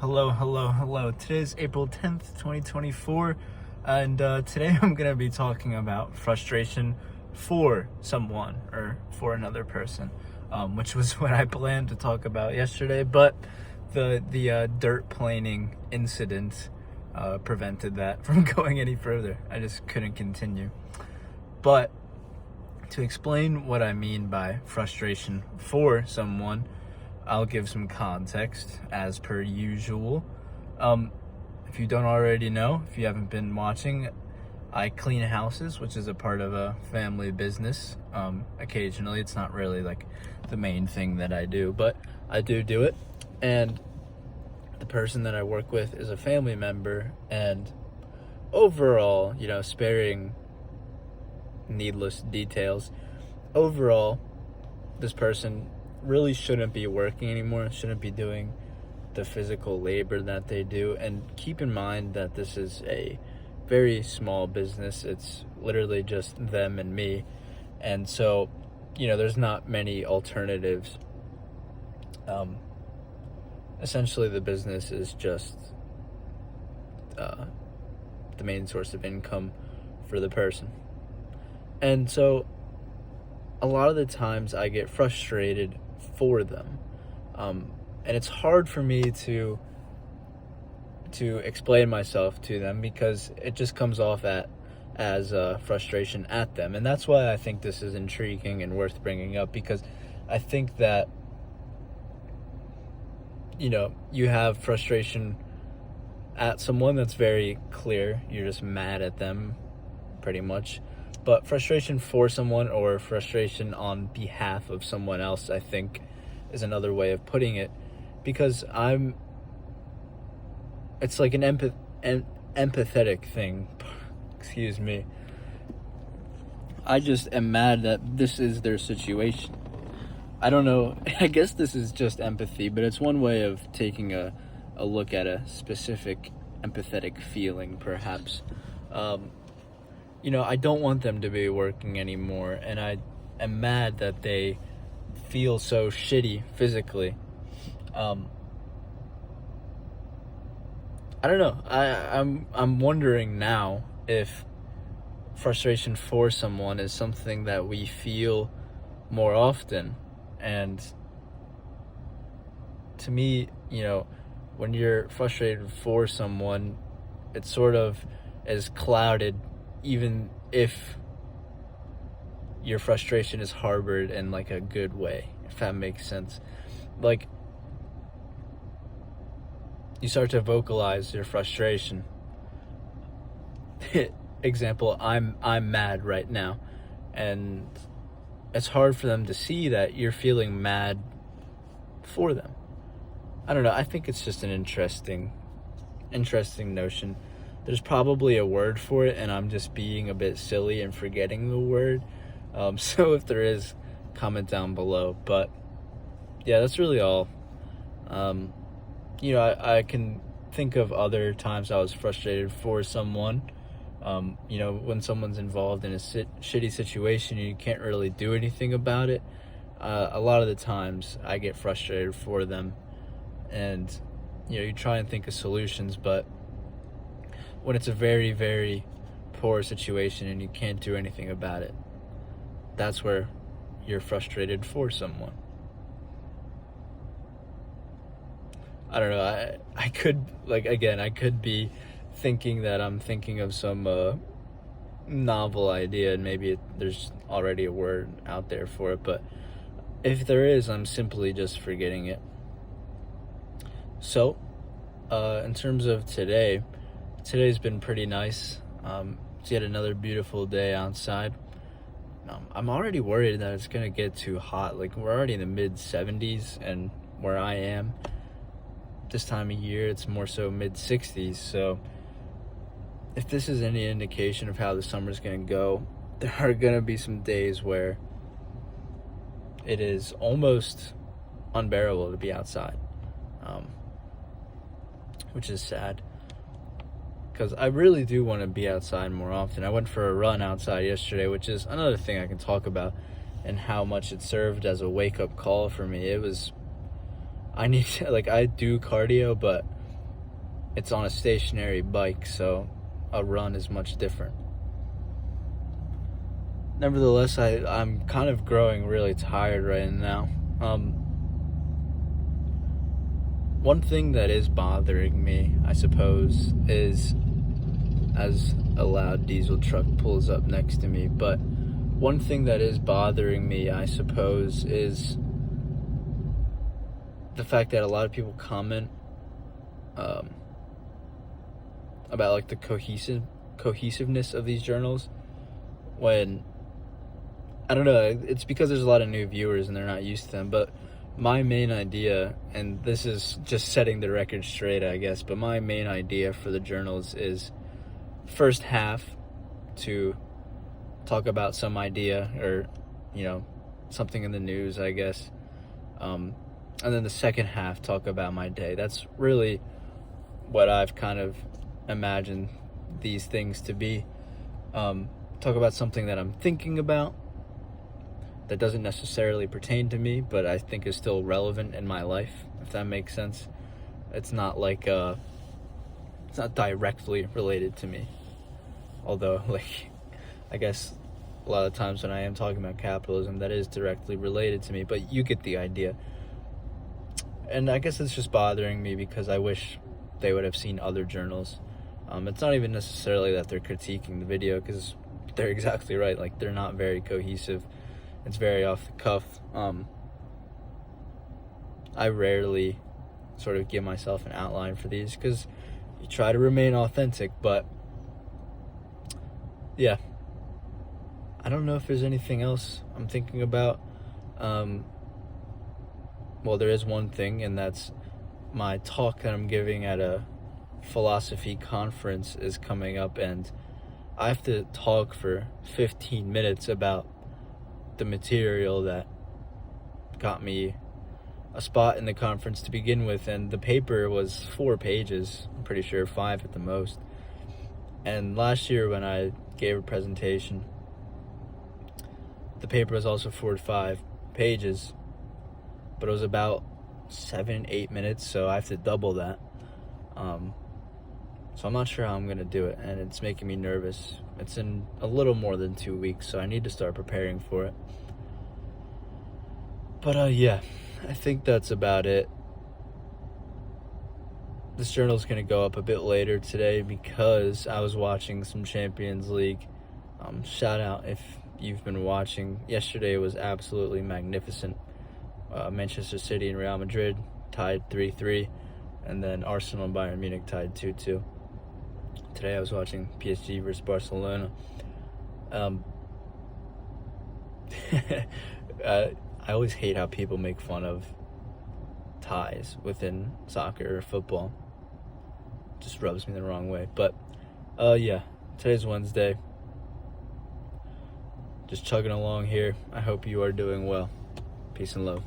Hello. Today's April 10th, 2024, and today I'm going to be talking about frustration for someone or for another person, which was what I planned to talk about yesterday, but the dirt planing incident prevented that from going any further. I just couldn't continue. But to explain what I mean by frustration for someone, I'll give some context as per usual. If you don't already know, if you haven't been watching, I clean houses, which is a part of a family business. Occasionally, it's not really like the main thing that I do, but I do it. And the person that I work with is a family member, and overall, sparing needless details, overall, this person really shouldn't be working anymore, shouldn't be doing the physical labor that they do. And keep in mind that this is a very small business. It's literally just them and me. And so, there's not many alternatives. Essentially, the business is just the main source of income for the person. And so a lot of the times I get frustrated for them. And it's hard for me to explain myself to them because it just comes off as frustration at them. And that's why I think this is intriguing and worth bringing up, because I think that, you have frustration at someone that's very clear. You're just mad at them, pretty much. But frustration for someone, or frustration on behalf of someone else, I think is another way of putting it, because it's like an empathetic thing. Excuse me. I just am mad that this is their situation. I don't know, I guess this is just empathy, but it's one way of taking a look at a specific empathetic feeling, perhaps. I don't want them to be working anymore, and I am mad that they feel so shitty physically. I don't know. I'm wondering now if frustration for someone is something that we feel more often. And to me, when you're frustrated for someone, it sort of is clouded, even if your frustration is harbored in like a good way, if that makes sense. Like, you start to vocalize your frustration. Example, I'm mad right now, and it's hard for them to see that you're feeling mad for them. I don't know, I think it's just an interesting notion. There's probably a word for it, and I'm just being a bit silly and forgetting the word. So if there is, comment down below. But yeah, that's really all. I can think of other times I was frustrated for someone. When someone's involved in a shitty situation, you can't really do anything about it. A lot of the times I get frustrated for them, and you try and think of solutions, but when it's a very, very poor situation and you can't do anything about it, that's where you're frustrated for someone. I don't know, I could be thinking that I'm thinking of some novel idea, and maybe there's already a word out there for it, but if there is, I'm simply just forgetting it. So, in terms of today's been pretty nice. It's yet another beautiful day outside. I'm already worried that it's gonna get too hot. Like, we're already in the mid 70s, and where I am this time of year, it's more so mid 60s. So if this is any indication of how the summer's gonna go, there are gonna be some days where it is almost unbearable to be outside, which is sad, because I really do want to be outside more often. I went for a run outside yesterday, which is another thing I can talk about, and how much it served as a wake-up call for me. I need to, I do cardio, but it's on a stationary bike, so a run is much different. Nevertheless, I'm kind of growing really tired right now. One thing that is bothering me, I suppose, is as a loud diesel truck pulls up next to me, but one thing that is bothering me, I suppose, is the fact that a lot of people comment about like the cohesiveness of these journals, when I don't know, it's because there's a lot of new viewers and they're not used to them, but my main idea, and this is just setting the record straight, I guess, but my main idea for the journals is first half to talk about some idea or, something in the news, I guess. And then the second half, talk about my day. That's really what I've kind of imagined these things to be. Talk about something that I'm thinking about that doesn't necessarily pertain to me, but I think is still relevant in my life, if that makes sense. It's not like, it's not directly related to me. Although, I guess a lot of times when I am talking about capitalism, that is directly related to me, but you get the idea. And I guess it's just bothering me because I wish they would have seen other journals. It's not even necessarily that they're critiquing the video, because they're exactly right. Like, they're not very cohesive. It's very off the cuff. I rarely sort of give myself an outline for these because you try to remain authentic, but yeah. I don't know if there's anything else I'm thinking about. Well, there is one thing, and that's my talk that I'm giving at a philosophy conference is coming up, and I have to talk for 15 minutes about the material that got me a spot in the conference to begin with, and the paper was 4 pages, I'm pretty sure 5 at the most. And last year when I gave a presentation, the paper was also 4 to 5 pages, but it was about 7-8 minutes, so I have to double that. So I'm not sure how I'm gonna do it, and it's making me nervous. It's in a little more than 2 weeks, so I need to start preparing for it. But yeah, I think that's about it. This journal's gonna go up a bit later today because I was watching some Champions League. Shout out if you've been watching. Yesterday was absolutely magnificent. Manchester City and Real Madrid tied 3-3, and then Arsenal and Bayern Munich tied 2-2. Today I was watching PSG versus Barcelona. I always hate how people make fun of ties within soccer or football. Just rubs me the wrong way. But yeah, today's Wednesday. Just chugging along here. I hope you are doing well. Peace and love.